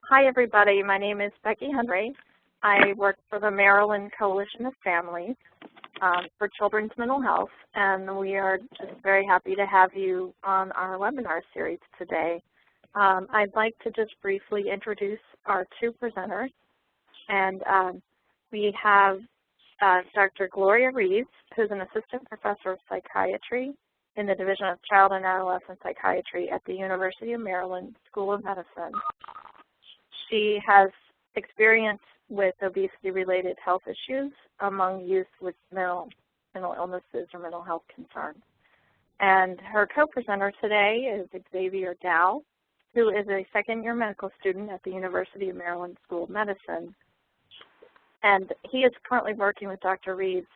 Hi, everybody. My name is Becky Henry. I work for the Maryland Coalition of Families for Children's Mental Health, and we are just very happy to have you on our webinar series today. I'd like to just briefly introduce our two presenters, and we have Dr. Gloria Reeves, who's an assistant professor of psychiatry in the Division of Child and Adolescent Psychiatry at the University of Maryland School of Medicine. She has experience with obesity-related health issues among youth with mental illnesses or mental health concerns. And her co-presenter today is Xavier Diao, who is a second-year medical student at the University of Maryland School of Medicine. And he is currently working with Dr. Reeves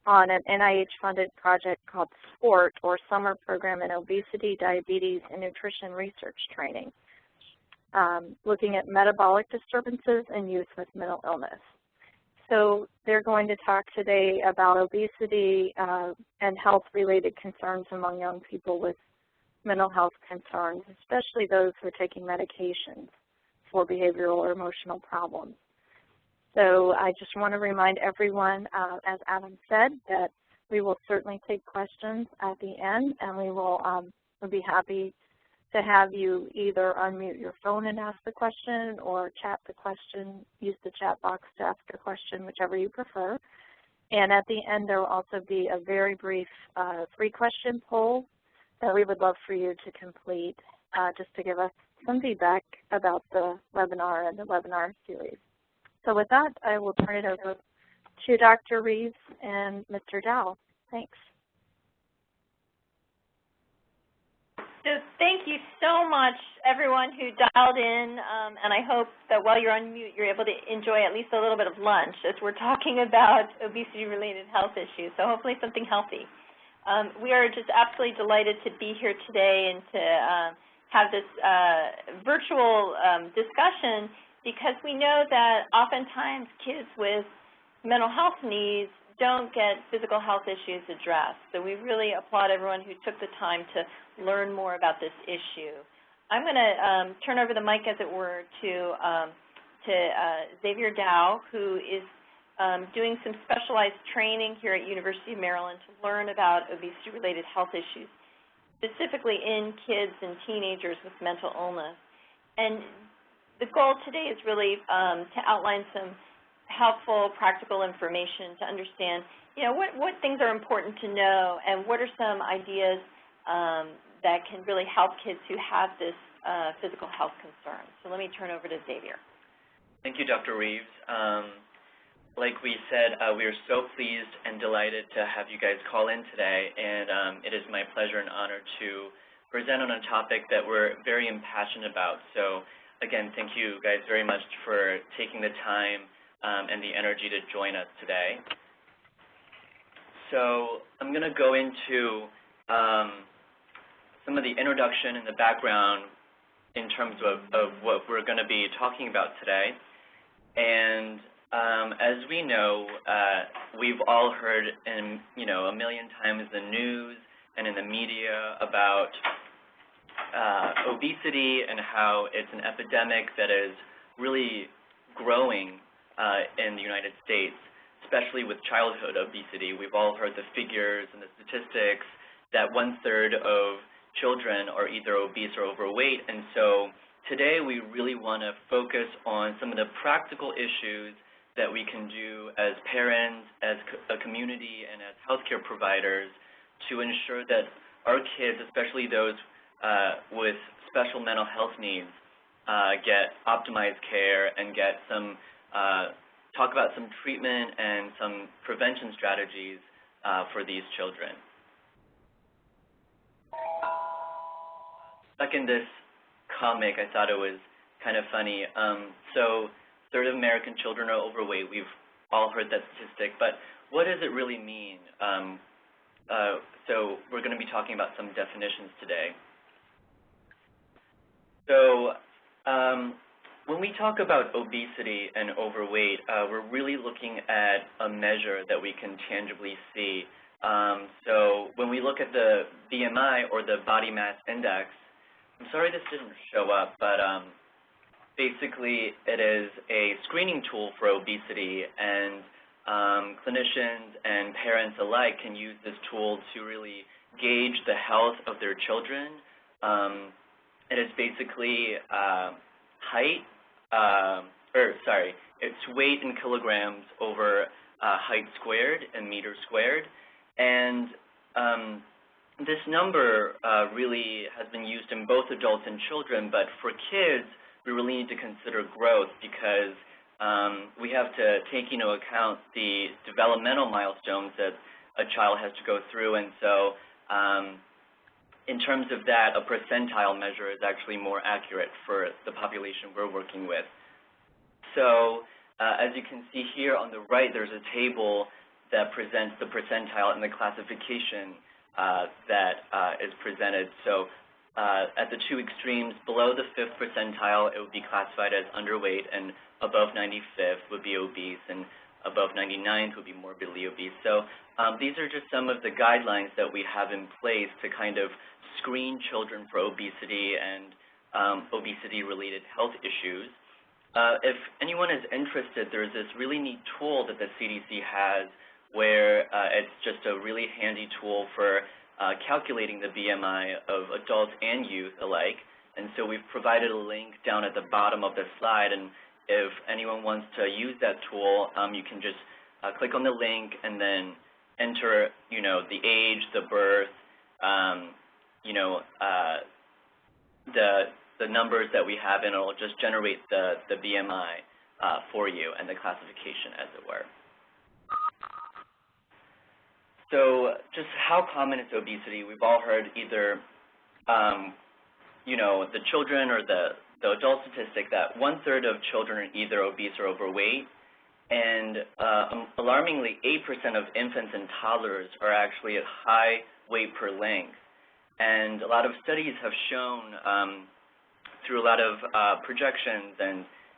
on an NIH-funded project called SPORT, or Summer Program in Obesity, Diabetes, and Nutrition Research Training, looking at metabolic disturbances in youth with mental illness. So they're going to talk today about obesity and health-related concerns among young people with mental health concerns, especially those who are taking medications for behavioral or emotional problems. So I just want to remind everyone, as Adam said, that we will certainly take questions at the end, and we will we'll be happy to have you either unmute your phone and ask the question or chat the question, use the chat box to ask a question, whichever you prefer. And at the end, there will also be a very brief 3-question poll that we would love for you to complete just to give us some feedback about the webinar and the webinar series. So with that, I will turn it over to Dr. Reeves and Mr. Diao. Thanks. So thank you so much, everyone who dialed in, and I hope that while you're on mute, you're able to enjoy at least a little bit of lunch as we're talking about obesity-related health issues, so hopefully something healthy. We are just absolutely delighted to be here today and to have this virtual discussion, because we know that oftentimes kids with mental health needs don't get physical health issues addressed. So we really applaud everyone who took the time to learn more about this issue. I'm going to turn over the mic, as it were, to Xavier Diao, who is doing some specialized training here at University of Maryland to learn about obesity-related health issues, specifically in kids and teenagers with mental illness. And the goal today is really to outline some helpful, practical information to understand, you know, what things are important to know and what are some ideas that can really help kids who have this physical health concern. So let me turn over to Xavier. Thank you, Dr. Reeves. Like we said, we are so pleased and delighted to have you guys call in today, and it is my pleasure and honor to present on a topic that we're very impassioned about. So again, thank you guys very much for taking the time and the energy to join us today. So I'm going to go into some of the introduction and the background in terms of what we're going to be talking about today. And as we know, we've all heard in, a million times the news and in the media about obesity and how it's an epidemic that is really growing in the United States, especially with childhood obesity. We've all heard the figures and the statistics that 1/3 of children are either obese or overweight. And so today we really want to focus on some of the practical issues that we can do as parents, as a community, and as healthcare providers to ensure that our kids, especially those with special mental health needs, get optimized care and get some talk about some treatment and some prevention strategies for these children. Stuck in this comic, I thought it was kind of funny. So 1/3 of American children are overweight. We've all heard that statistic, but what does it really mean? So we're going to be talking about some definitions today. So when we talk about obesity and overweight, we're really looking at a measure that we can tangibly see. So when we look at the BMI, or the body mass index, I'm sorry this didn't show up, but basically, it is a screening tool for obesity, and clinicians and parents alike can use this tool to really gauge the health of their children. It is basically it's weight in kilograms over height squared and meters squared. And this number really has been used in both adults and children, but for kids, we really need to consider growth because we have to take into account the developmental milestones that a child has to go through. And so in terms of that, a percentile measure is actually more accurate for the population we're working with. So as you can see here on the right, there's a table that presents the percentile and the classification that is presented. So at the two extremes, below the 5th percentile, it would be classified as underweight, and above 95th would be obese, and above 99th would be morbidly obese. So these are just some of the guidelines that we have in place to kind of screen children for obesity and obesity-related health issues. If anyone is interested, there's this really neat tool that the CDC has where it's just a really handy tool for calculating the BMI of adults and youth alike. And so we've provided a link down at the bottom of the slide, and if anyone wants to use that tool, you can just click on the link and then enter, the age, the birth, the numbers that we have, and it'll just generate the BMI for you and the classification, as it were. So just how common is obesity? We've all heard either, the children or the adult statistic that 1/3 of children are either obese or overweight, and alarmingly, 8% of infants and toddlers are actually at high weight per length. And a lot of studies have shown through a lot of projections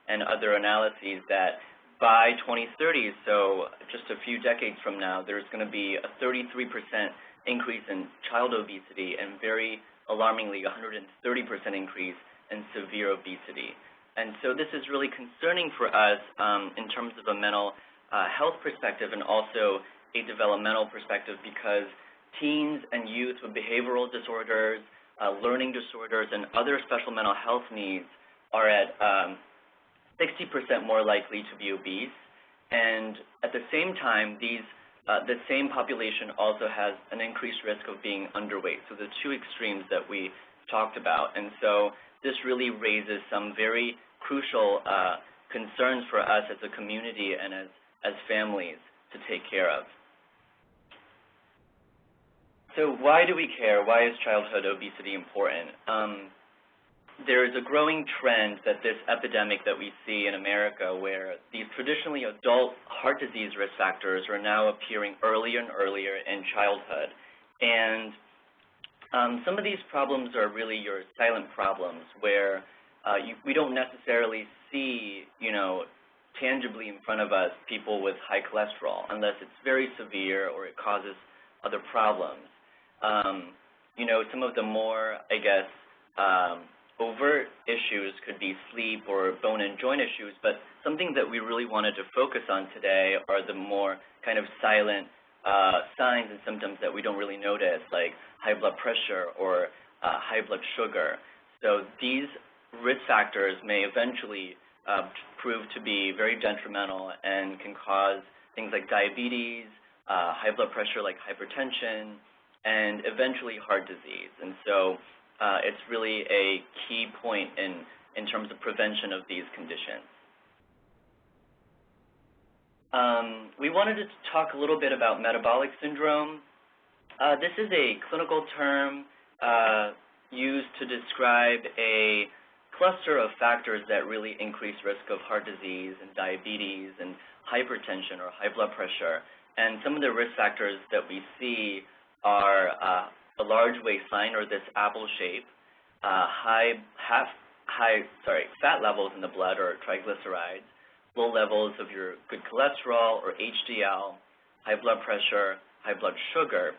and other analyses that by 2030, so just a few decades from now, there's going to be a 33% increase in child obesity and very alarmingly 130% increase in severe obesity. And so this is really concerning for us in terms of a mental health perspective and also a developmental perspective, because teens and youth with behavioral disorders, learning disorders, and other special mental health needs are at 60% more likely to be obese. And at the same time, the same population also has an increased risk of being underweight. So the two extremes that we talked about. And so this really raises some very crucial concerns for us as a community and as families to take care of. So why do we care? Why is childhood obesity important? There is a growing trend that this epidemic that we see in America, where these traditionally adult heart disease risk factors are now appearing earlier and earlier in childhood. And some of these problems are really your silent problems, where we don't necessarily see, tangibly in front of us people with high cholesterol, unless it's very severe or it causes other problems. Some of the more, overt issues could be sleep or bone and joint issues, but something that we really wanted to focus on today are the more kind of silent signs and symptoms that we don't really notice, like high blood pressure or high blood sugar. So these risk factors may eventually prove to be very detrimental and can cause things like diabetes, high blood pressure like hypertension, and eventually heart disease. And so it's really a key point in terms of prevention of these conditions. We wanted to talk a little bit about metabolic syndrome. This is a clinical term used to describe a cluster of factors that really increase risk of heart disease and diabetes and hypertension or high blood pressure. And some of the risk factors that we see are a large waistline, or this apple shape, fat levels in the blood, or triglycerides, low levels of your good cholesterol, or HDL, high blood pressure, high blood sugar.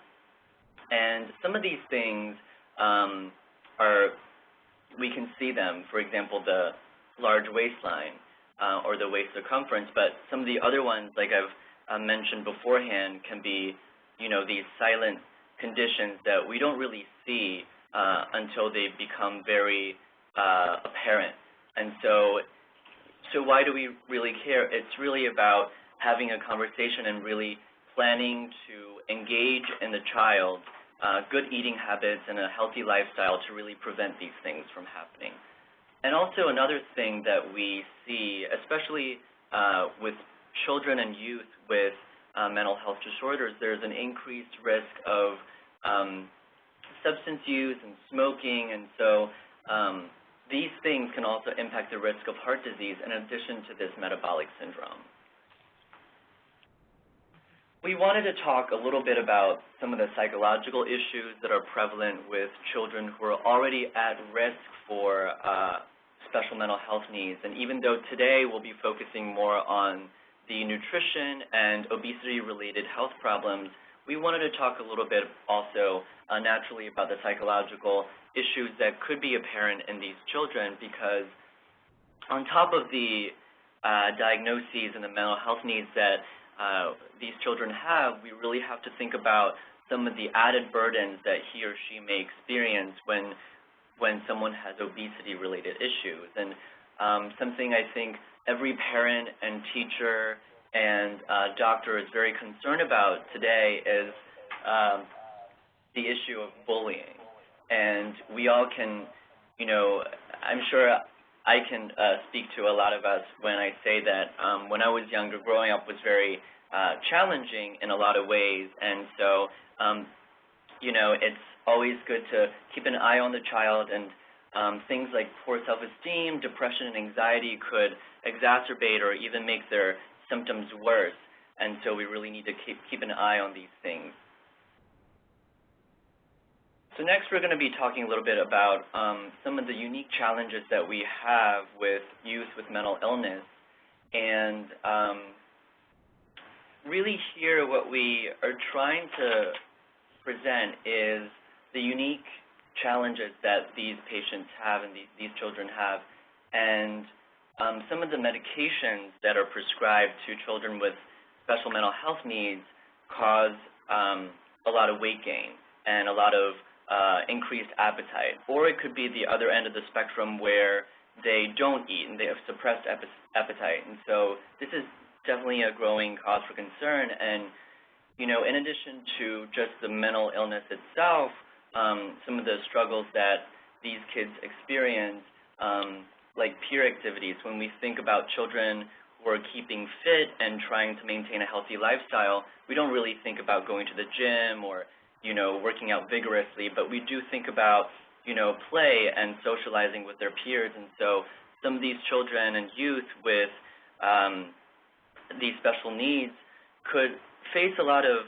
And some of these things we can see them. For example, the large waistline or the waist circumference, but some of the other ones, like I've mentioned beforehand, can be, these silent conditions that we don't really see until they become very apparent. And so why do we really care? It's really about having a conversation and really planning to engage in the child good eating habits and a healthy lifestyle to really prevent these things from happening. And also another thing that we see, especially with children and youth with mental health disorders, there's an increased risk of substance use and smoking, and so these things can also impact the risk of heart disease in addition to this metabolic syndrome. We wanted to talk a little bit about some of the psychological issues that are prevalent with children who are already at risk for special mental health needs. And even though today we'll be focusing more on the nutrition and obesity-related health problems, we wanted to talk a little bit also naturally about the psychological issues that could be apparent in these children, because on top of the diagnoses and the mental health needs that these children have, we really have to think about some of the added burdens that he or she may experience when someone has obesity-related issues. And something I think every parent and teacher and doctor is very concerned about today is the issue of bullying. And we all can, I'm sure I can speak to a lot of us when I say that when I was younger, growing up was very challenging in a lot of ways. And so, it's always good to keep an eye on the child, and things like poor self-esteem, depression, and anxiety could exacerbate or even make their symptoms worse. And so we really need to keep an eye on these things. So next we're going to be talking a little bit about some of the unique challenges that we have with youth with mental illness. And really here what we are trying to present is the unique challenges that these patients have and these children have, and some of the medications that are prescribed to children with special mental health needs cause a lot of weight gain and a lot of increased appetite. Or it could be the other end of the spectrum where they don't eat and they have suppressed appetite. And so this is definitely a growing cause for concern. And, in addition to just the mental illness itself, some of the struggles that these kids experience, like peer activities. When we think about children who are keeping fit and trying to maintain a healthy lifestyle, we don't really think about going to the gym or working out vigorously, but we do think about, play and socializing with their peers. And so some of these children and youth with these special needs could face a lot of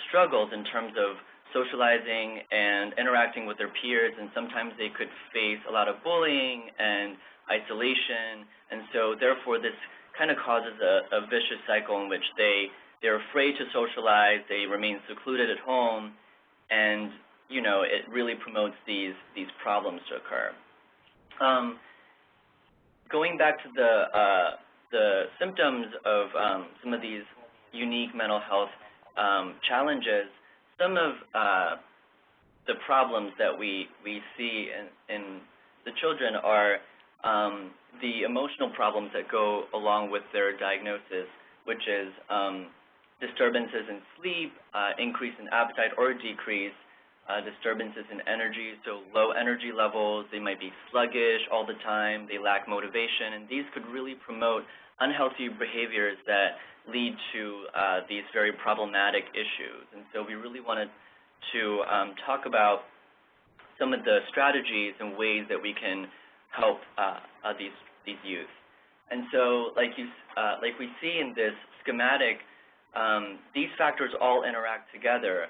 struggles in terms of socializing and interacting with their peers, and sometimes they could face a lot of bullying and isolation. And so therefore this kind of causes a vicious cycle in which they're afraid to socialize, they remain secluded at home, and it really promotes these problems to occur. Going back to the symptoms of some of these unique mental health challenges, some of the problems that we see in the children are the emotional problems that go along with their diagnosis, which is disturbances in sleep, increase in appetite or decrease, disturbances in energy, so low energy levels, they might be sluggish all the time, they lack motivation, and these could really promote unhealthy behaviors that lead to these very problematic issues. And so we really wanted to talk about some of the strategies and ways that we can help these youth. And so like we see in this schematic, these factors all interact together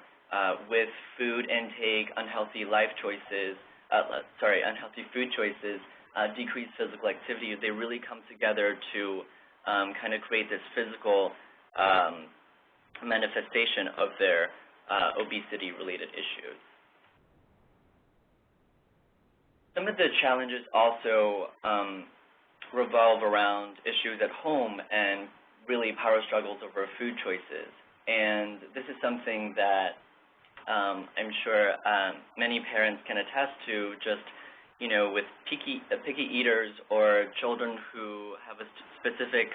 with food intake, unhealthy food choices, decreased physical activity. They really come together to kind of create this physical manifestation of their obesity-related issues. Some of the challenges also revolve around issues at home and really power struggles over food choices. And this is something that I'm sure many parents can attest to, just, with picky eaters or children who have a specific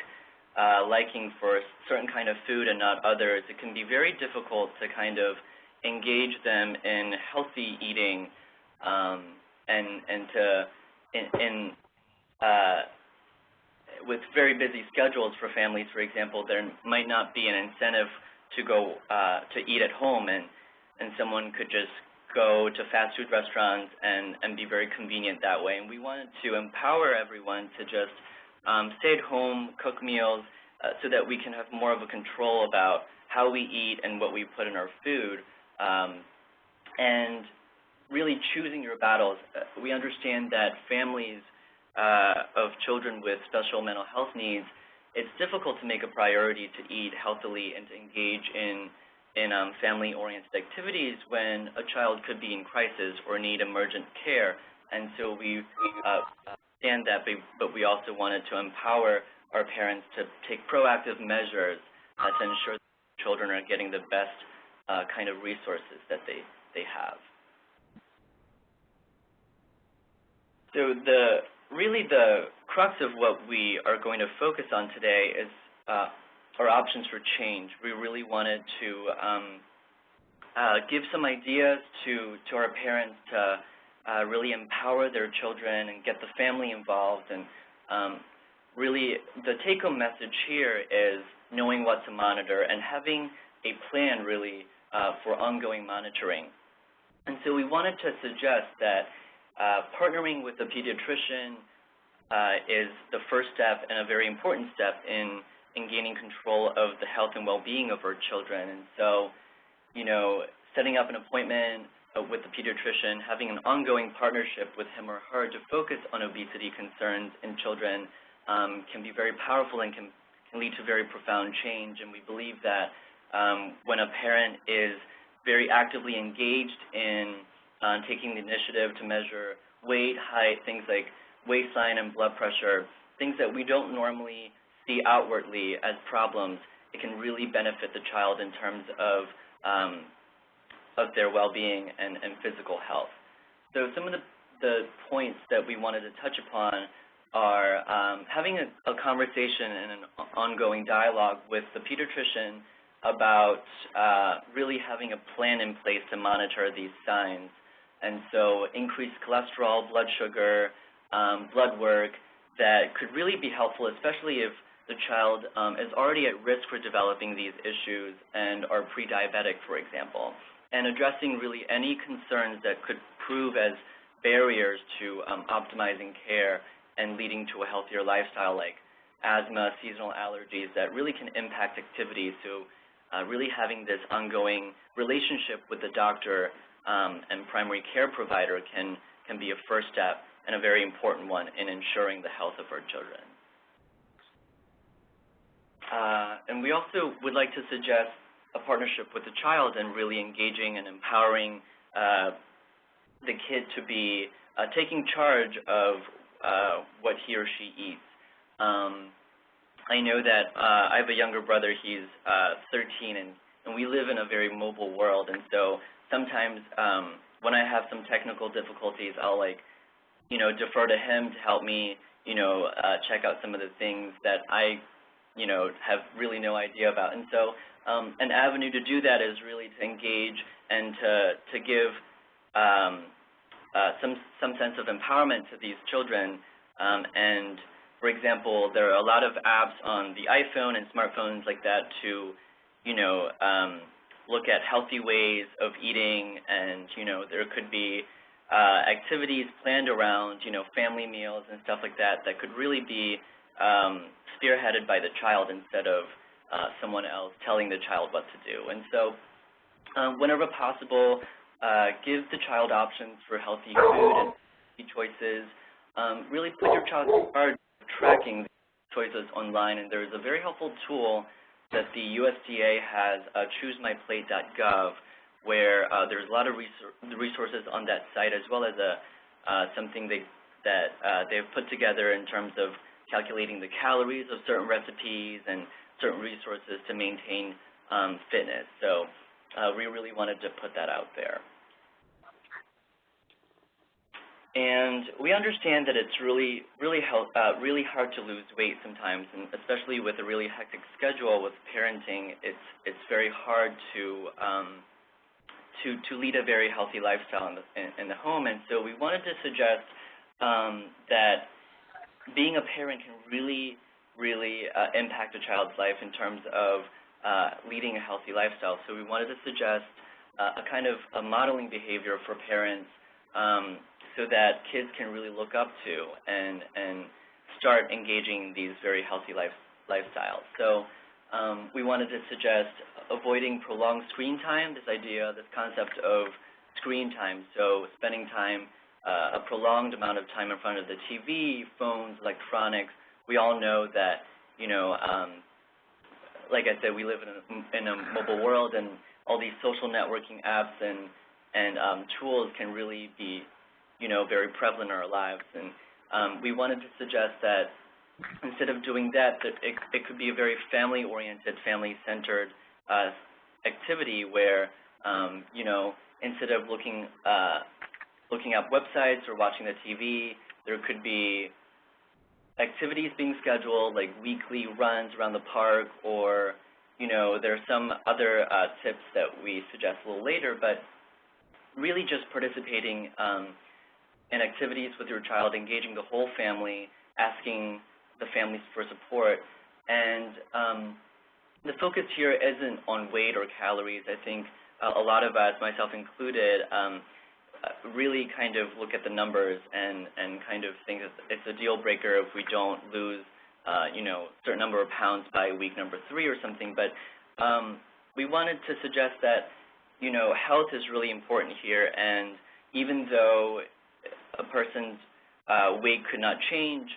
liking for a certain kind of food and not others. It can be very difficult to kind of engage them in healthy eating and to with very busy schedules for families, for example, there might not be an incentive to go to eat at home, and someone could just go to fast food restaurants and be very convenient that way. And we wanted to empower everyone to just stay at home, cook meals, so that we can have more of a control about how we eat and what we put in our food, and really choosing your battles. We understand that families of children with special mental health needs, it's difficult to make a priority to eat healthily and to engage in family-oriented activities when a child could be in crisis or need emergent care. And so we understand that, but we also wanted to empower our parents to take proactive measures to ensure that children are getting the best kind of resources that they have. So really the crux of what we are going to focus on today is our options for change. We really wanted to give some ideas to our parents to really empower their children and get the family involved. And really the take-home message here is knowing what to monitor and having a plan really for ongoing monitoring. And so we wanted to suggest that partnering with a pediatrician is the first step and a very important step in gaining control of the health and well-being of our children. And so, setting up an appointment with the pediatrician, having an ongoing partnership with him or her to focus on obesity concerns in children can be very powerful and can lead to very profound change. And we believe that when a parent is very actively engaged in taking the initiative to measure weight, height, things like waistline and blood pressure, things that we don't normally see outwardly as problems, it can really benefit the child in terms of their well-being and physical health. So some of the points that we wanted to touch upon are having a conversation and an ongoing dialogue with the pediatrician about really having a plan in place to monitor these signs. And so increased cholesterol, blood sugar, blood work that could really be helpful, especially if the child is already at risk for developing these issues and are pre-diabetic, for example, and addressing really any concerns that could prove as barriers to optimizing care and leading to a healthier lifestyle, like asthma, seasonal allergies that really can impact activities. So really having this ongoing relationship with the doctor and primary care provider can be a first step and a very important one in ensuring the health of our children. And we also would like to suggest a partnership with the child and really engaging and empowering the kid to be taking charge of what he or she eats. I know that I have a younger brother, he's 13, and we live in a very mobile world, and so sometimes when I have some technical difficulties, I'll defer to him to help me, check out some of the things that I, have really no idea about. And so an avenue to do that is really to engage and to give some sense of empowerment to these children. And for example, there are a lot of apps on the iPhone and smartphones like that to, look at healthy ways of eating, and there could be activities planned around family meals and stuff like that that could really be spearheaded by the child instead of someone else telling the child what to do. And so whenever possible, give the child options for healthy food and healthy choices. Really put your child in charge of tracking choices online, and there's a very helpful tool that the USDA has, choosemyplate.gov, where there's a lot of resources on that site, as well as something that they've put together in terms of calculating the calories of certain recipes and certain resources to maintain fitness. So we really wanted to put that out there. And we understand that it's really hard to lose weight sometimes, and especially with a really hectic schedule with parenting, it's very hard to lead a very healthy lifestyle in the home. And so we wanted to suggest that being a parent can really impact a child's life in terms of leading a healthy lifestyle. So we wanted to suggest a kind of a modeling behavior for parents so that kids can really look up to and start engaging these very healthy lifestyles. So we wanted to suggest avoiding prolonged screen time, this concept of screen time, so spending time, a prolonged amount of time in front of the TV, phones, electronics. We all know that, like I said, we live in a mobile world, and all these social networking apps and tools can really be, very prevalent in our lives. And we wanted to suggest that instead of doing that, it could be a very family-oriented, family-centered activity where, instead of looking at websites or watching the TV, there could be activities being scheduled, like weekly runs around the park, or, there are some other tips that we suggest a little later, but really just participating in activities with your child, engaging the whole family, asking the families for support. And the focus here isn't on weight or calories. I think a lot of us, myself included, really kind of look at the numbers and kind of think it's a deal breaker if we don't lose, a certain number of pounds by week number 3 or something. But we wanted to suggest that, health is really important here, and even though a person's weight could not change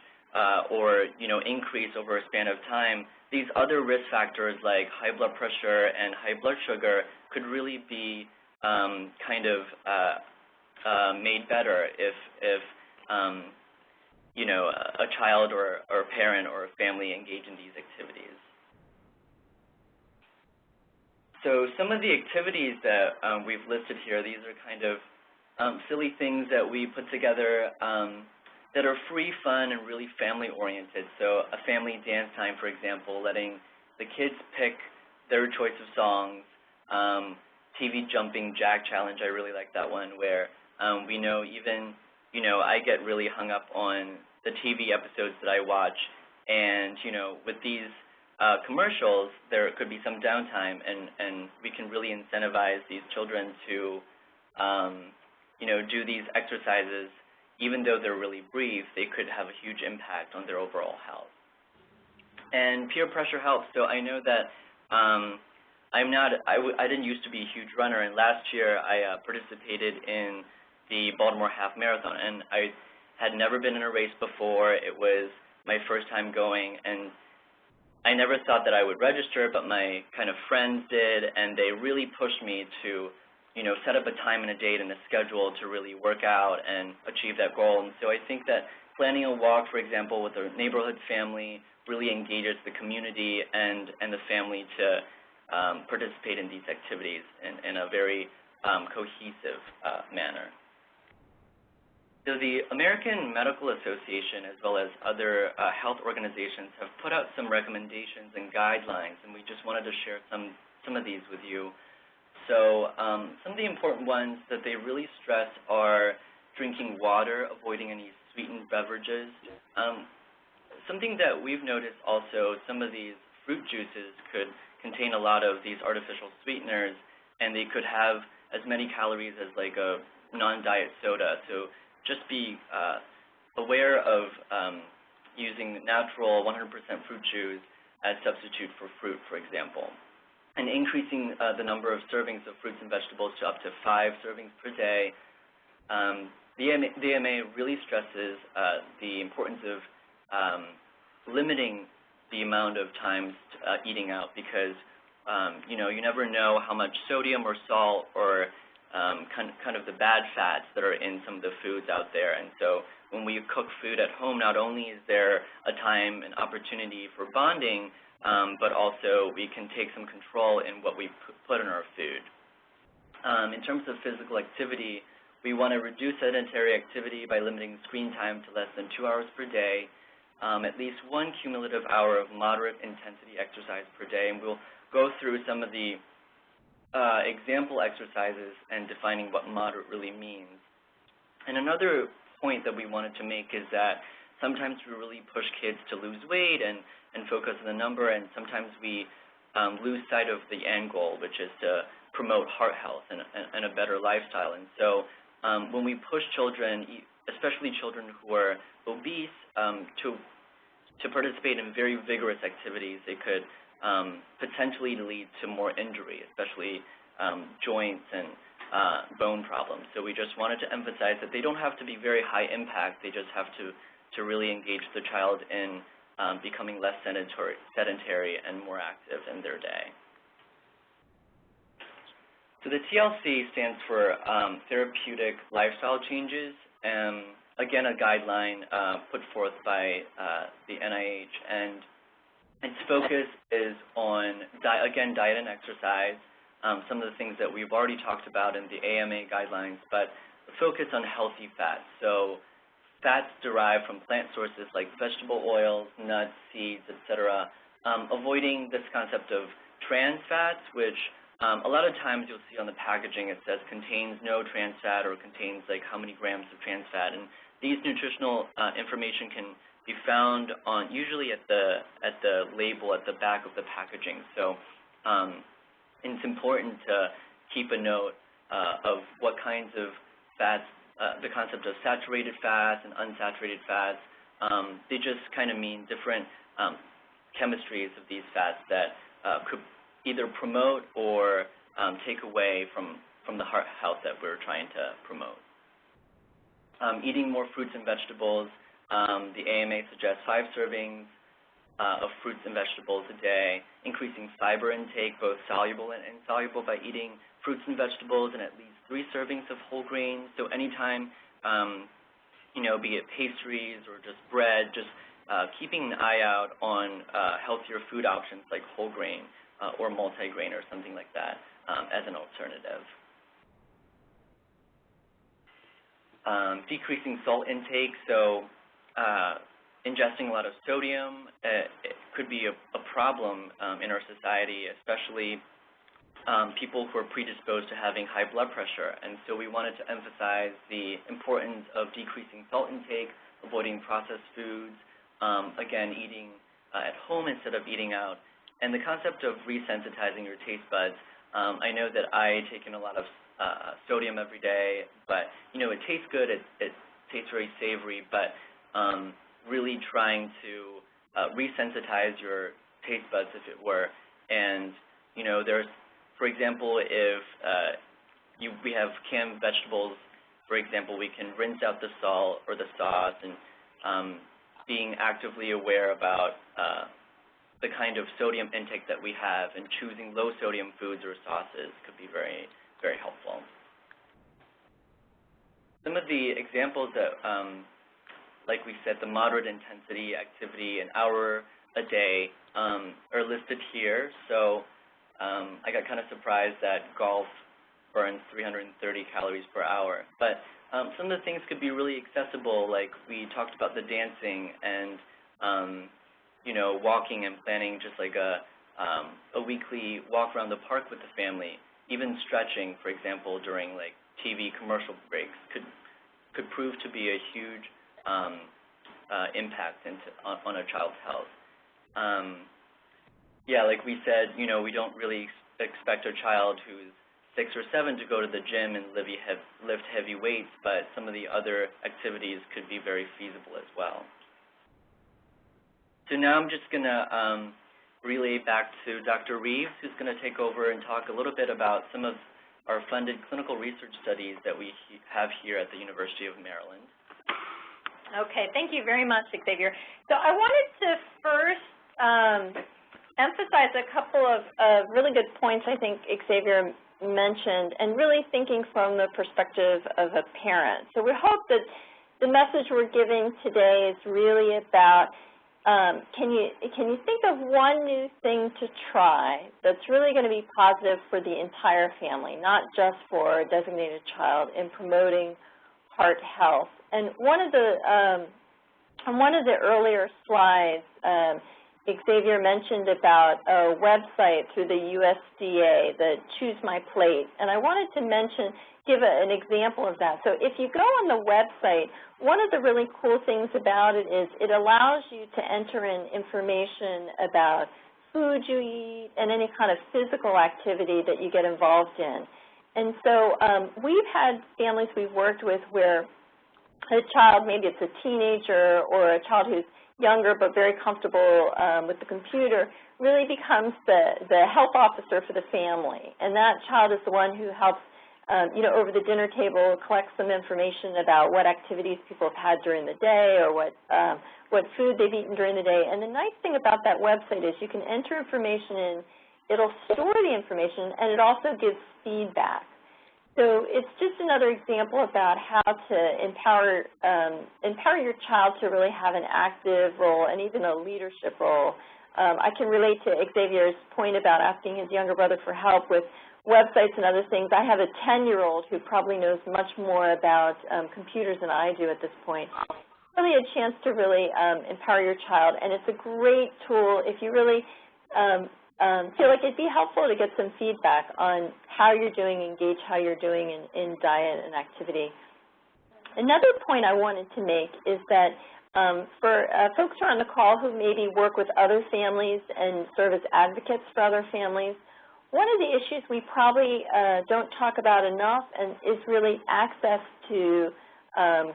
or, increase over a span of time, these other risk factors like high blood pressure and high blood sugar could really be kind of made better if a child or a parent or a family engage in these activities. So some of the activities that we've listed here, these are kind of silly things that we put together that are free, fun, and really family-oriented. So a family dance time, for example, letting the kids pick their choice of songs. TV jumping jack challenge, I really like that one, where we know even, I get really hung up on the TV episodes that I watch, and, with these commercials, there could be some downtime, and we can really incentivize these children to, do these exercises. Even though they're really brief, they could have a huge impact on their overall health. And peer pressure helps. So I know that I didn't used to be a huge runner, and last year I participated in the Baltimore Half Marathon, and I had never been in a race before. It was my first time going, and I never thought that I would register, but my kind of friends did, and they really pushed me to set up a time and a date and a schedule to really work out and achieve that goal. And so I think that planning a walk, for example, with a neighborhood family really engages the community and the family to participate in these activities in a very cohesive manner. So the American Medical Association, as well as other health organizations, have put out some recommendations and guidelines, and we just wanted to share some of these with you. So some of the important ones that they really stress are drinking water, avoiding any sweetened beverages. Something that we've noticed also, some of these fruit juices could contain a lot of these artificial sweeteners, and they could have as many calories as like a non-diet soda. So just be aware of using natural 100% fruit juice as substitute for fruit, for example. And increasing the number of servings of fruits and vegetables to up to 5 servings per day. The AMA really stresses the importance of limiting the amount of times eating out, because you never know how much sodium or salt or kind of the bad fats that are in some of the foods out there. And so when we cook food at home, not only is there a time and opportunity for bonding, but also we can take some control in what we put in our food. In terms of physical activity, we want to reduce sedentary activity by limiting screen time to less than 2 hours per day, at least 1 cumulative hour of moderate intensity exercise per day. And we'll go through some of the example exercises and defining what moderate really means. And another point that we wanted to make is that sometimes we really push kids to lose weight and focus on the number, and sometimes we lose sight of the end goal, which is to promote heart health and a better lifestyle. And so when we push children, especially children who are obese, to participate in very vigorous activities, it could potentially lead to more injury, especially joints and bone problems. So we just wanted to emphasize that they don't have to be very high impact. They just have to really engage the child in becoming less sedentary and more active in their day. So the TLC stands for Therapeutic Lifestyle Changes, again, a guideline put forth by the NIH, and its focus is on, again, diet and exercise, some of the things that we've already talked about in the AMA guidelines, but focus on healthy fats. So fats derived from plant sources like vegetable oils, nuts, seeds, etc., avoiding this concept of trans fats, which a lot of times you'll see on the packaging it says contains no trans fat or contains like how many grams of trans fat. And these nutritional information can be found on usually at the label at the back of the packaging. So it's important to keep a note of what kinds of fats, the concept of saturated fats and unsaturated fats. They just kind of mean different chemistries of these fats that could either promote or take away from the heart health that we're trying to promote. Eating more fruits and vegetables. The AMA suggests 5 servings of fruits and vegetables a day, increasing fiber intake, both soluble and insoluble, by eating fruits and vegetables and at least 3 servings of whole grains. So anytime, be it pastries or just bread, just keeping an eye out on healthier food options like whole grain or multigrain or something like that as an alternative. Decreasing salt intake, so ingesting a lot of sodium it could be a problem in our society, especially people who are predisposed to having high blood pressure. And so we wanted to emphasize the importance of decreasing salt intake, avoiding processed foods, again, eating at home instead of eating out. And the concept of resensitizing your taste buds, I know that I take in a lot of sodium every day, but, it tastes good, it tastes very savory, but really trying to resensitize your taste buds, if it were. And, there's, for example, if we have canned vegetables, for example, we can rinse out the salt or the sauce, and being actively aware about the kind of sodium intake that we have, and choosing low sodium foods or sauces could be very, very helpful. Some of the examples that, like we said, the moderate intensity activity, an hour a day, are listed here. So I got kind of surprised that golf burns 330 calories per hour. But some of the things could be really accessible, like we talked about the dancing and walking and planning just like a weekly walk around the park with the family. Even stretching, for example, during like TV commercial breaks could prove to be a huge impact on a child's health. Like we said, we don't really expect a child who's 6 or 7 to go to the gym and lift heavy weights, but some of the other activities could be very feasible as well. So now I'm just going to relay back to Dr. Reeves, who's going to take over and talk a little bit about some of our funded clinical research studies that we have here at the University of Maryland. Okay, thank you very much, Xavier. So I wanted to first emphasize a couple of really good points I think Xavier mentioned, and really thinking from the perspective of a parent. So we hope that the message we're giving today is really about can you think of one new thing to try that's really going to be positive for the entire family, not just for a designated child, in promoting heart health. And one of the earlier slides, Xavier mentioned about a website through the USDA, the Choose My Plate, and I wanted to give an example of that. So if you go on the website, one of the really cool things about it is it allows you to enter in information about food you eat and any kind of physical activity that you get involved in. And so we've had families we've worked with where a child, maybe it's a teenager or a child who's younger but very comfortable with the computer, really becomes the health officer for the family. And that child is the one who helps, over the dinner table, collect some information about what activities people have had during the day or what food they've eaten during the day. And the nice thing about that website is you can enter information in, it'll store the information, and it also gives feedback. So it's just another example about how to empower your child to really have an active role and even a leadership role. I can relate to Xavier's point about asking his younger brother for help with websites and other things. I have a 10-year-old who probably knows much more about computers than I do at this point. Really a chance to really empower your child, and it's a great tool if you really feel like it'd be helpful to get some feedback on how you're doing, engage how you're doing in diet and activity. Another point I wanted to make is that for folks who are on the call who maybe work with other families and serve as advocates for other families, one of the issues we probably don't talk about enough is really access to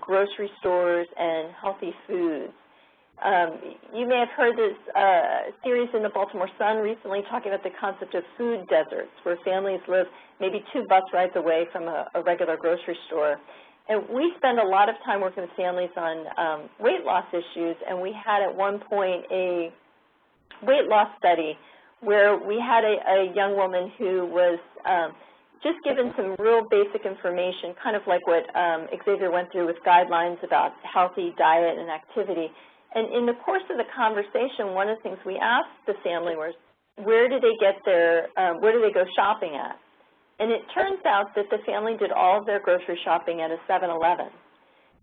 grocery stores and healthy foods. You may have heard this series in the Baltimore Sun recently talking about the concept of food deserts, where families live maybe 2 bus rides away from a regular grocery store. And we spend a lot of time working with families on weight loss issues, and we had at one point a weight loss study where we had a young woman who was just given some real basic information, kind of like what Xavier went through with guidelines about healthy diet and activity. And in the course of the conversation, one of the things we asked the family was, where do they go shopping at? And it turns out that the family did all of their grocery shopping at a 7-Eleven.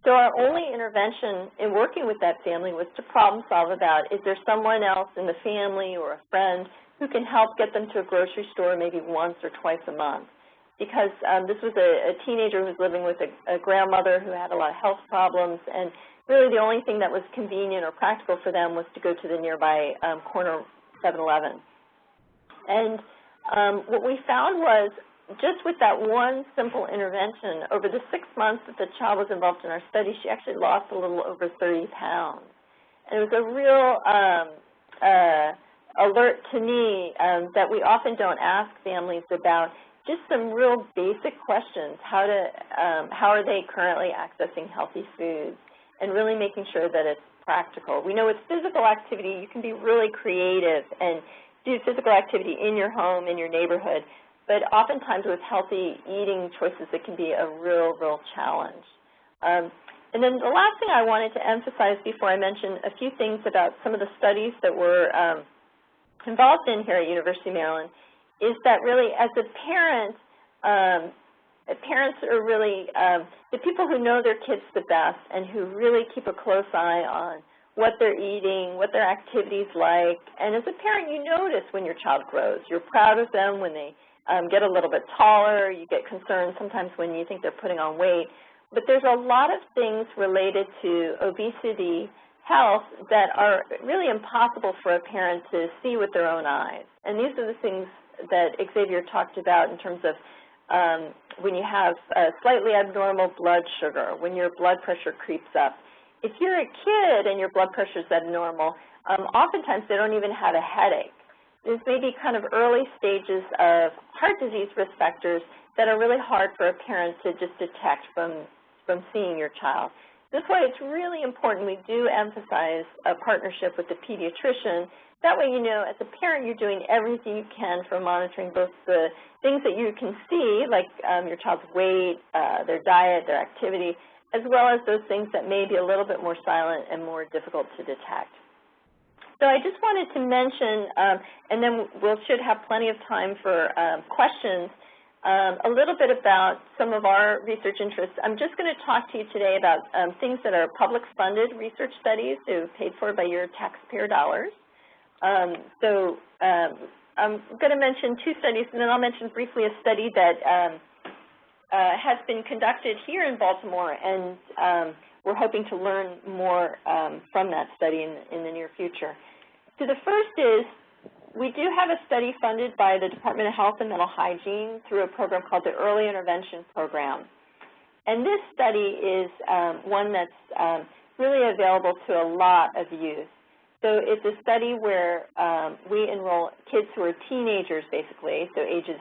So our only intervention in working with that family was to problem solve about, is there someone else in the family or a friend who can help get them to a grocery store maybe once or twice a month? Because this was a teenager who was living with a grandmother who had a lot of health problems, and really the only thing that was convenient or practical for them was to go to the nearby corner 7-Eleven. And what we found was, just with that one simple intervention, over the 6 months that the child was involved in our study, she actually lost a little over 30 pounds. And it was a real alert to me that we often don't ask families about, just some real basic questions. How are they currently accessing healthy foods? And really making sure that it's practical. We know with physical activity, you can be really creative and do physical activity in your home, in your neighborhood, but oftentimes with healthy eating choices, it can be a real challenge. And then the last thing I wanted to emphasize before I mention a few things about some of the studies that we're involved in here at University of Maryland is that really as a parent, parents are really the people who know their kids the best and who really keep a close eye on what they're eating, what their activity's like. And as a parent, you notice when your child grows. You're proud of them when they get a little bit taller. You get concerned sometimes when you think they're putting on weight. But there's a lot of things related to obesity health that are really impossible for a parent to see with their own eyes. And these are the things that Xavier talked about in terms of when you have slightly abnormal blood sugar, when your blood pressure creeps up. If you're a kid and your blood pressure is abnormal, oftentimes they don't even have a headache. There's maybe kind of early stages of heart disease risk factors that are really hard for a parent to just detect from seeing your child. That's why it's really important we do emphasize a partnership with the pediatrician. That way, you know, as a parent, you're doing everything you can for monitoring both the things that you can see, like your child's weight, their diet, their activity, as well as those things that may be a little bit more silent and more difficult to detect. So I just wanted to mention, and then we should have plenty of time for questions, a little bit about some of our research interests. I'm just going to talk to you today about things that are public-funded research studies, so paid for by your taxpayer dollars. I'm going to mention two studies, and then I'll mention briefly a study that has been conducted here in Baltimore, and we're hoping to learn more from that study in the near future. So the first is, we do have a study funded by the Department of Health and Mental Hygiene through a program called the Early Intervention Program. And this study is one that's really available to a lot of youth. So it's a study where we enroll kids who are teenagers, basically, so ages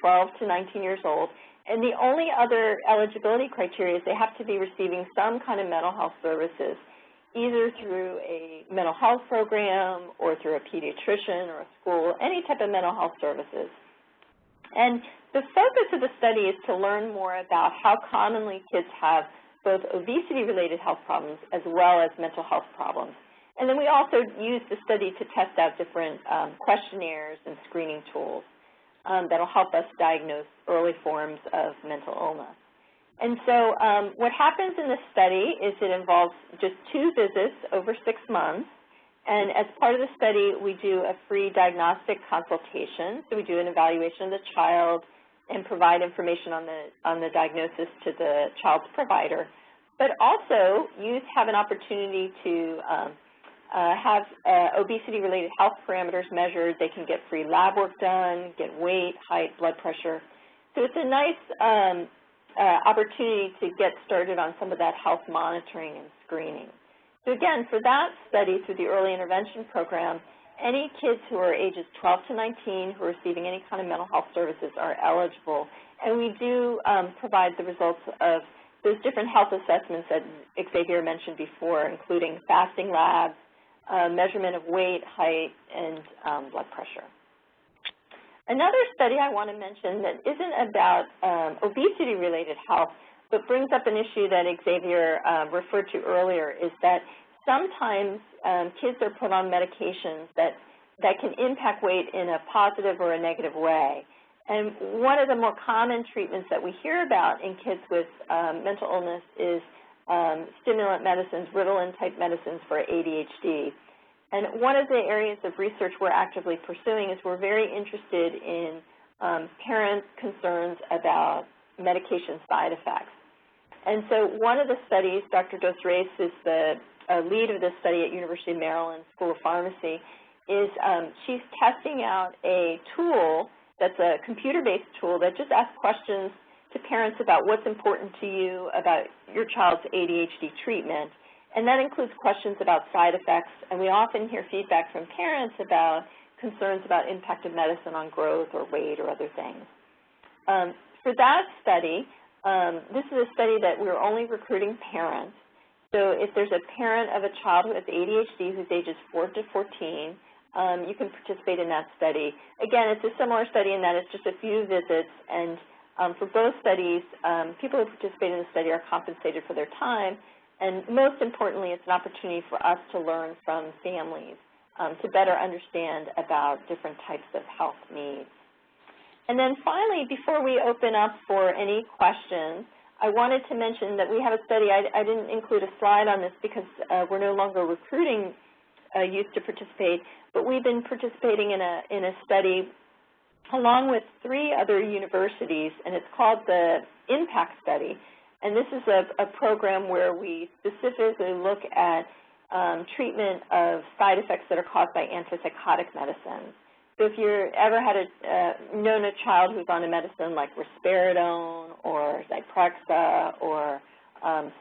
12 to 19 years old. And the only other eligibility criteria is they have to be receiving some kind of mental health services, either through a mental health program or through a pediatrician or a school, any type of mental health services. And the focus of the study is to learn more about how commonly kids have both obesity-related health problems as well as mental health problems. And then we also use the study to test out different questionnaires and screening tools that will help us diagnose early forms of mental illness. And so what happens in this study is it involves just 2 visits over 6 months. And as part of the study, we do a free diagnostic consultation. So we do an evaluation of the child and provide information on the diagnosis to the child's provider. But also, youth have an opportunity to have obesity-related health parameters measured. They can get free lab work done, get weight, height, blood pressure. So it's a nice opportunity to get started on some of that health monitoring and screening. So again, for that study through the Early Intervention Program, any kids who are ages 12 to 19 who are receiving any kind of mental health services are eligible. And we do provide the results of those different health assessments that Xavier mentioned before, including fasting labs, measurement of weight, height, and blood pressure. Another study I want to mention that isn't about obesity-related health, but brings up an issue that Xavier referred to earlier, is that sometimes kids are put on medications that can impact weight in a positive or a negative way. And one of the more common treatments that we hear about in kids with mental illness is stimulant medicines, Ritalin-type medicines for ADHD. And one of the areas of research we're actively pursuing is we're very interested in parents' concerns about medication side effects. And so one of the studies, Dr. Dos Reeves is the lead of this study at University of Maryland School of Pharmacy, is she's testing out a tool that's a computer-based tool that just asks questions to parents about what's important to you about your child's ADHD treatment. And that includes questions about side effects, and we often hear feedback from parents about concerns about impact of medicine on growth or weight or other things. For that study, this is a study that we're only recruiting parents. So if there's a parent of a child who has ADHD who's ages 4 to 14, you can participate in that study. Again, it's a similar study in that it's just a few visits, and for both studies, people who participate in the study are compensated for their time. And most importantly, it's an opportunity for us to learn from families to better understand about different types of health needs. And then finally, before we open up for any questions, I wanted to mention that we have a study. I didn't include a slide on this because we're no longer recruiting youth to participate, but we've been participating in a study along with 3 other universities, and it's called the IMPACT study. And this is a program where we specifically look at treatment of side effects that are caused by antipsychotic medicines. So if you've ever had known a child who's on a medicine like risperidone or Zyprexa or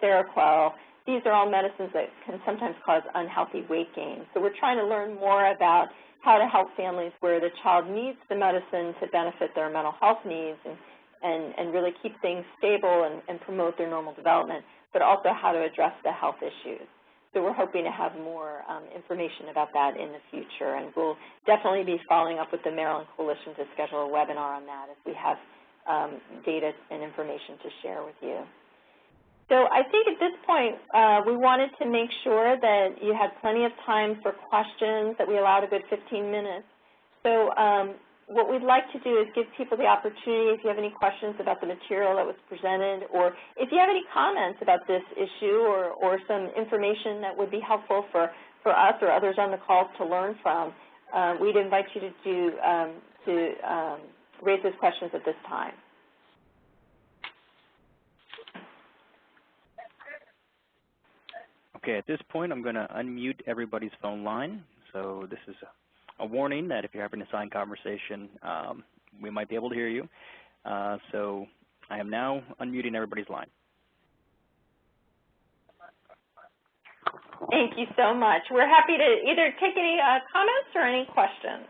Seroquel, these are all medicines that can sometimes cause unhealthy weight gain. So we're trying to learn more about how to help families where the child needs the medicine to benefit their mental health needs and really keep things stable and promote their normal development, but also how to address the health issues. So we're hoping to have more information about that in the future, and we'll definitely be following up with the Maryland Coalition to schedule a webinar on that if we have data and information to share with you. So I think at this point, we wanted to make sure that you had plenty of time for questions, that we allowed a good 15 minutes. So what we'd like to do is give people the opportunity, if you have any questions about the material that was presented, or if you have any comments about this issue or some information that would be helpful for us or others on the call to learn from, we'd invite you to raise those questions at this time. Okay, at this point, I'm going to unmute everybody's phone line. So this is a warning that if you're having a silent conversation, we might be able to hear you. So I am now unmuting everybody's line. Thank you so much. We're happy to either take any comments or any questions.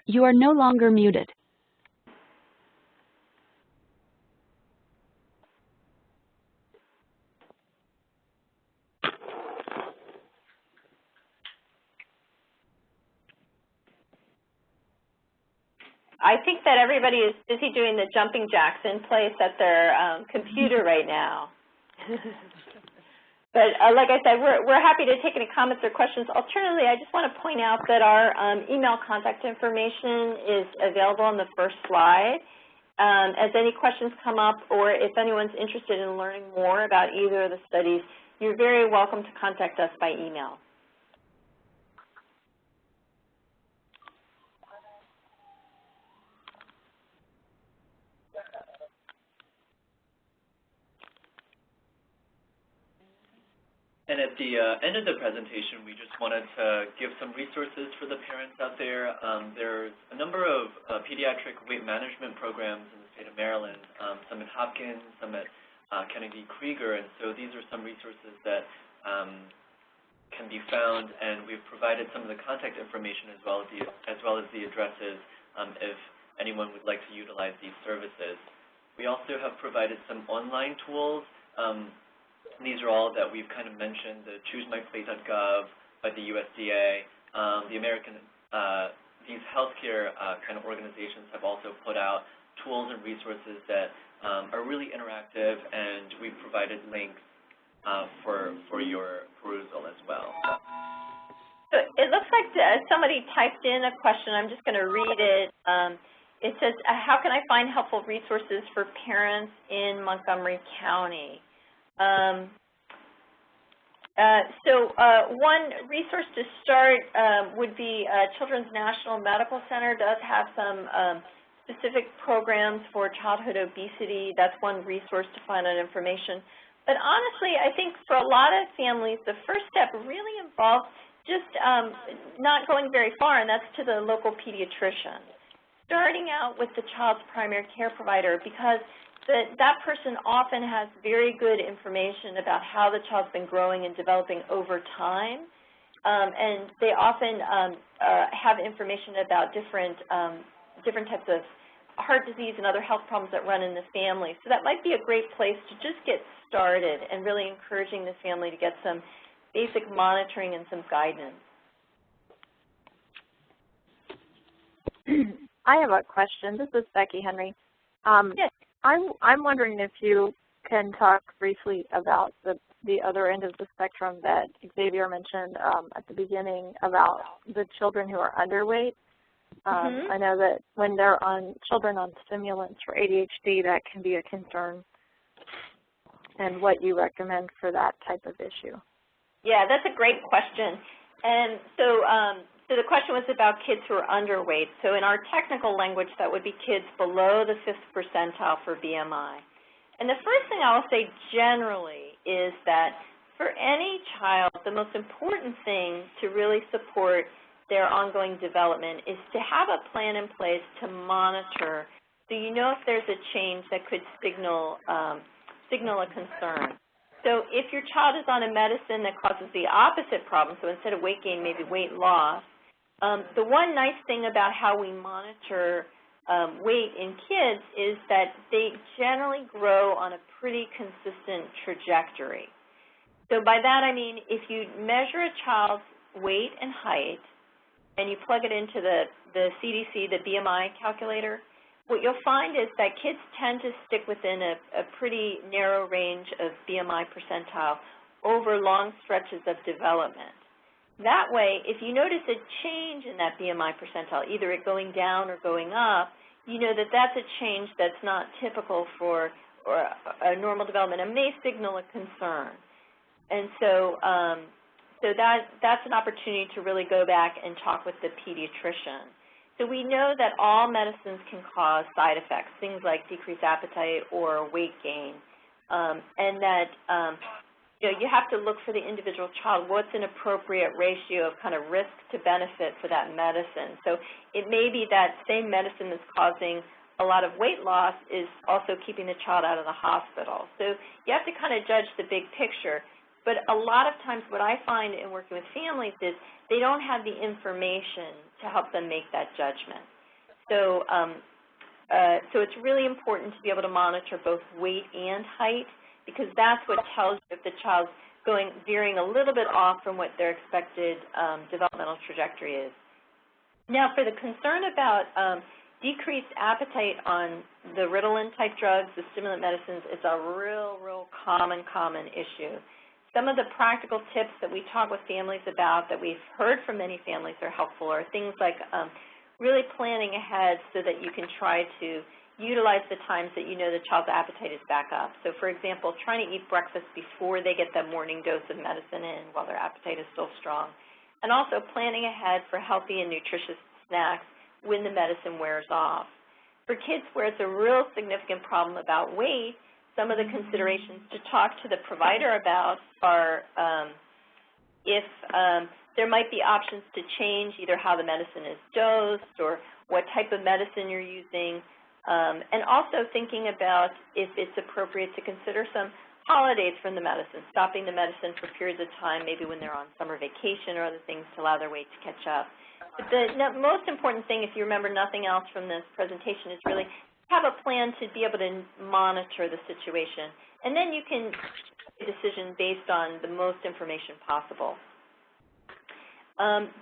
You are no longer muted. I think that everybody is busy doing the jumping jacks in place at their computer right now. But like I said, we're happy to take any comments or questions. Alternatively, I just want to point out that our email contact information is available on the first slide. As any questions come up, or if anyone's interested in learning more about either of the studies, you're very welcome to contact us by email. And at the end of the presentation, we just wanted to give some resources for the parents out there. There's a number of pediatric weight management programs in the state of Maryland, some at Hopkins, some at Kennedy Krieger, and so these are some resources that can be found, and we've provided some of the contact information as well as the addresses if anyone would like to utilize these services. We also have provided some online tools. These are all that we've kind of mentioned, the ChooseMyPlate.gov by the USDA. These healthcare kind of organizations have also put out tools and resources that are really interactive, and we've provided links for your perusal as well. So it looks like somebody typed in a question. I'm just going to read it. It says, how can I find helpful resources for parents in Montgomery County? One resource to start would be Children's National Medical Center does have some specific programs for childhood obesity. That's one resource to find out information. But honestly, I think for a lot of families, the first step really involves just not going very far, and that's to the local pediatrician. Starting out with the child's primary care provider, because that person often has very good information about how the child's been growing and developing over time, and they often have information about different types of heart disease and other health problems that run in the family. So that might be a great place to just get started and really encouraging the family to get some basic monitoring and some guidance. I have a question. This is Becky Henry. Yes. I'm wondering if you can talk briefly about the other end of the spectrum that Xavier mentioned at the beginning about the children who are underweight. I know that when they're children on stimulants for ADHD, that can be a concern, and what you recommend for that type of issue. Yeah, that's a great question. And so the question was about kids who are underweight. So in our technical language, that would be kids below the 5th percentile for BMI. And the first thing I will say generally is that for any child, the most important thing to really support their ongoing development is to have a plan in place to monitor so you know if there's a change that could signal a concern. So if your child is on a medicine that causes the opposite problem, so instead of weight gain, maybe weight loss, the one nice thing about how we monitor weight in kids is that they generally grow on a pretty consistent trajectory. So by that I mean if you measure a child's weight and height and you plug it into the CDC, the BMI calculator, what you'll find is that kids tend to stick within a pretty narrow range of BMI percentile over long stretches of development. That way, if you notice a change in that BMI percentile, either it going down or going up, you know that that's a change that's not typical for a normal development and may signal a concern. And so, that's an opportunity to really go back and talk with the pediatrician. So we know that all medicines can cause side effects, things like decreased appetite or weight gain, and that you have to look for the individual child. What's an appropriate ratio of kind of risk to benefit for that medicine? So it may be that same medicine that's causing a lot of weight loss is also keeping the child out of the hospital. So you have to kind of judge the big picture. But a lot of times what I find in working with families is they don't have the information to help them make that judgment. So, so it's really important to be able to monitor both weight and height, because that's what tells you if the child's veering a little bit off from what their expected developmental trajectory is. Now, for the concern about decreased appetite on the Ritalin-type drugs, the stimulant medicines, it's a real common issue. Some of the practical tips that we talk with families about that we've heard from many families are helpful are things like really planning ahead so that you can try to utilize the times that you know the child's appetite is back up. So, for example, trying to eat breakfast before they get that morning dose of medicine in while their appetite is still strong. And also planning ahead for healthy and nutritious snacks when the medicine wears off. For kids where it's a real significant problem about weight, some of the considerations to talk to the provider about are if there might be options to change either how the medicine is dosed or what type of medicine you're using, and also thinking about if it's appropriate to consider some holidays from the medicine, stopping the medicine for periods of time, maybe when they're on summer vacation or other things to allow their weight to catch up. But the most important thing, if you remember nothing else from this presentation, is really have a plan to be able to monitor the situation. And then you can make a decision based on the most information possible.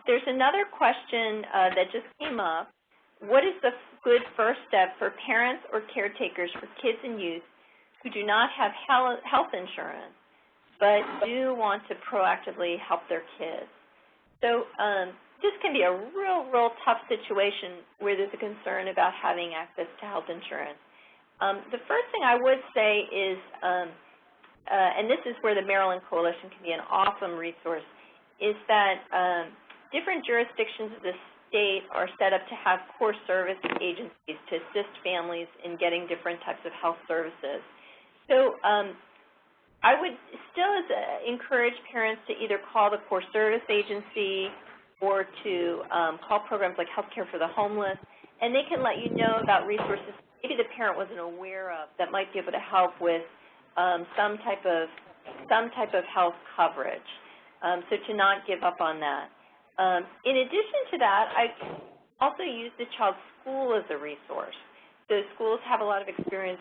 There's another question that just came up. What is the good first step for parents or caretakers for kids and youth who do not have health insurance but do want to proactively help their kids? So this can be a real tough situation where there's a concern about having access to health insurance. The first thing I would say is, and this is where the Maryland Coalition can be an awesome resource, is that different jurisdictions of the state are set up to have core service agencies to assist families in getting different types of health services. So I would still encourage parents to either call the core service agency or to call programs like Healthcare for the Homeless, and they can let you know about resources maybe the parent wasn't aware of that might be able to help with some type of health coverage. So to not give up on that. In addition to that, I also use the child's school as a resource. So schools have a lot of experience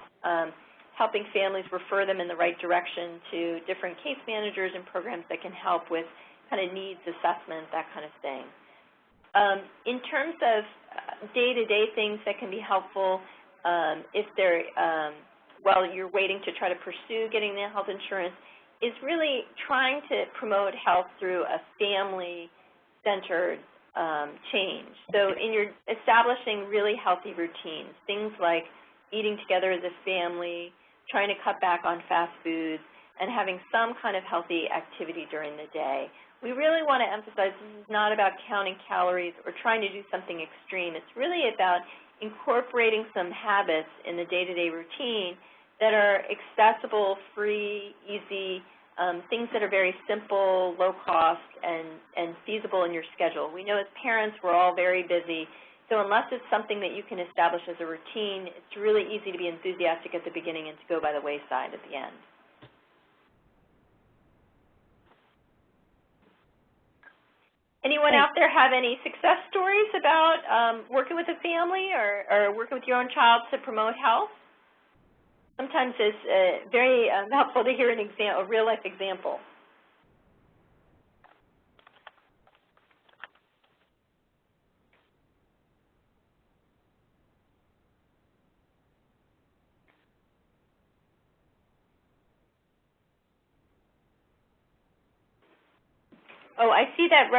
helping families refer them in the right direction to different case managers and programs that can help with kind of needs assessment, that kind of thing. In terms of day-to-day things that can be helpful, if they're, while you're waiting to try to pursue getting the health insurance, is really trying to promote health through a family-centered change. So in your establishing really healthy routines, things like eating together as a family, trying to cut back on fast foods, and having some kind of healthy activity during the day. We really want to emphasize this is not about counting calories or trying to do something extreme. It's really about incorporating some habits in the day-to-day routine that are accessible, free, easy, things that are very simple, low cost, and feasible in your schedule. We know as parents we're all very busy, so unless it's something that you can establish as a routine, it's really easy to be enthusiastic at the beginning and to go by the wayside at the end. Anyone out there have any success stories about working with a family or working with your own child to promote health? Sometimes it's very helpful to hear a real-life example. Oh, I see that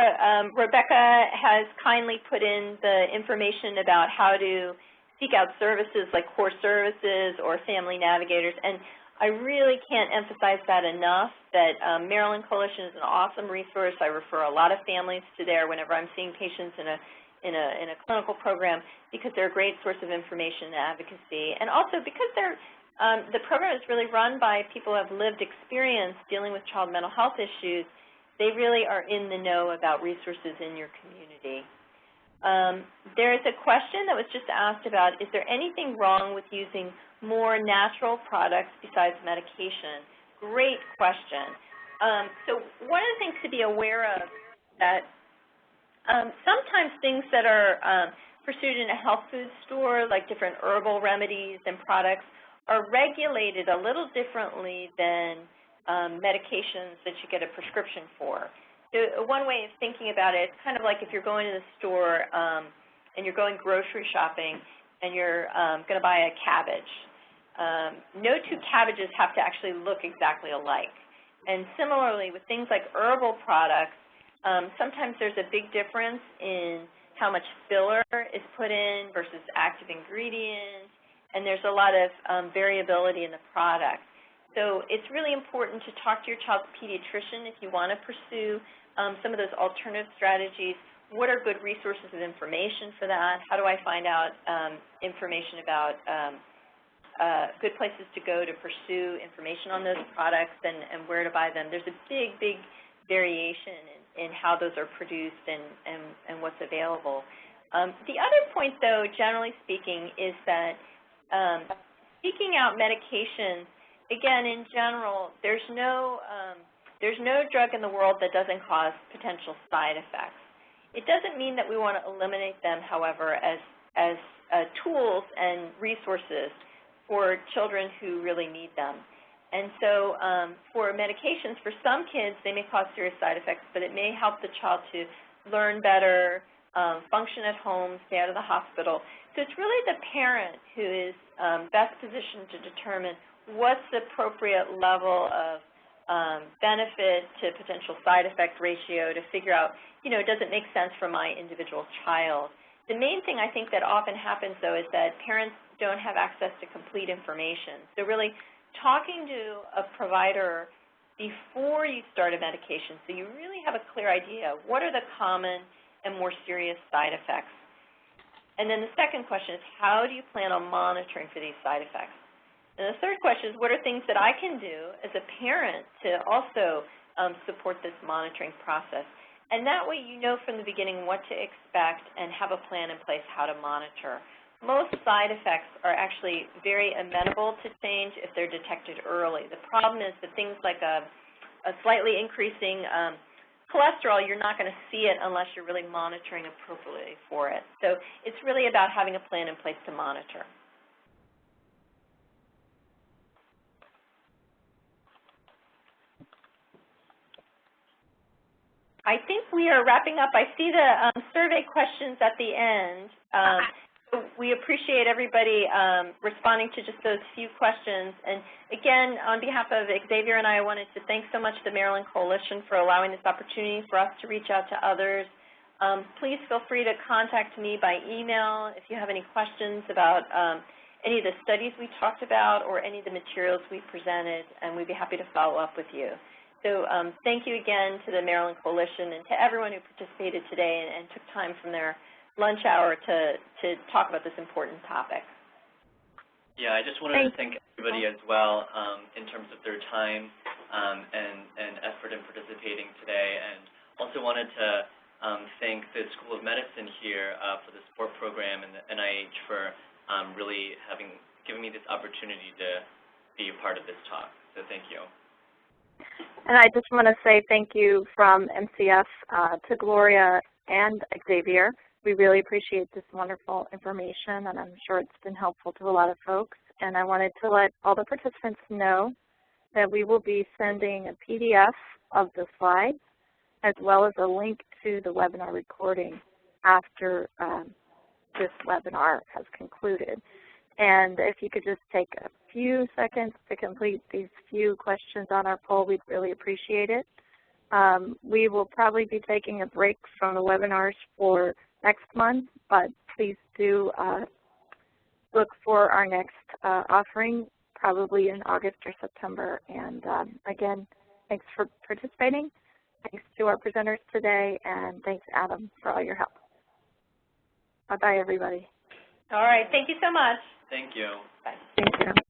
Rebecca has kindly put in the information about how to seek out services like core services or family navigators, and I really can't emphasize that enough, that Maryland Coalition is an awesome resource. I refer a lot of families to there whenever I'm seeing patients in a clinical program, because they're a great source of information and advocacy, and also because the program is really run by people who have lived experience dealing with child mental health issues. They really are in the know about resources in your community. There is a question that was just asked about, is there anything wrong with using more natural products besides medication? Great question. So one of the things to be aware of is that sometimes things that are pursued in a health food store, like different herbal remedies and products, are regulated a little differently than medications that you get a prescription for. So one way of thinking about it, it's kind of like if you're going to the store and you're going grocery shopping and you're going to buy a cabbage. No two cabbages have to actually look exactly alike. And similarly, with things like herbal products, sometimes there's a big difference in how much filler is put in versus active ingredients, and there's a lot of variability in the product. So it's really important to talk to your child's pediatrician if you want to pursue some of those alternative strategies. What are good resources of information for that? How do I find out information about good places to go to pursue information on those products and where to buy them? There's a big, big variation in how those are produced and what's available. The other point, though, generally speaking, is that seeking out medications, again, in general, there's no drug in the world that doesn't cause potential side effects. It doesn't mean that we want to eliminate them, however, as tools and resources for children who really need them. And so for medications, for some kids, they may cause serious side effects, but it may help the child to learn better, function at home, stay out of the hospital. So it's really the parent who is best positioned to determine what's the appropriate level of benefit to potential side effect ratio to figure out, does it make sense for my individual child? The main thing I think that often happens, though, is that parents don't have access to complete information. So really talking to a provider before you start a medication so you really have a clear idea, what are the common and more serious side effects? And then the second question is, how do you plan on monitoring for these side effects? And the third question is, what are things that I can do as a parent to also support this monitoring process? And that way you know from the beginning what to expect and have a plan in place how to monitor. Most side effects are actually very amenable to change if they're detected early. The problem is that things like a slightly increasing cholesterol, you're not going to see it unless you're really monitoring appropriately for it. So it's really about having a plan in place to monitor. I think we are wrapping up. I see the survey questions at the end. So we appreciate everybody responding to just those few questions. And again, on behalf of Xavier and I wanted to thank so much the Maryland Coalition for allowing this opportunity for us to reach out to others. Please feel free to contact me by email if you have any questions about any of the studies we talked about or any of the materials we presented, and we'd be happy to follow up with you. So thank you again to the Maryland Coalition and to everyone who participated today and took time from their lunch hour to talk about this important topic. Yeah, I just wanted to thank everybody as well in terms of their time and effort in participating today, and also wanted to thank the School of Medicine here for the support program and the NIH for really giving me this opportunity to be a part of this talk. So thank you. And I just want to say thank you from MCF to Gloria and Xavier. We really appreciate this wonderful information, and I'm sure it's been helpful to a lot of folks. And I wanted to let all the participants know that we will be sending a PDF of the slides as well as a link to the webinar recording after this webinar has concluded. And if you could just take a few seconds to complete these few questions on our poll, we'd really appreciate it. We will probably be taking a break from the webinars for next month, but please do look for our next offering, probably in August or September. And again, thanks for participating. Thanks to our presenters today, and thanks, Adam, for all your help. Bye-bye, everybody. All right. Thank you so much. Thank you. Bye. Thank you.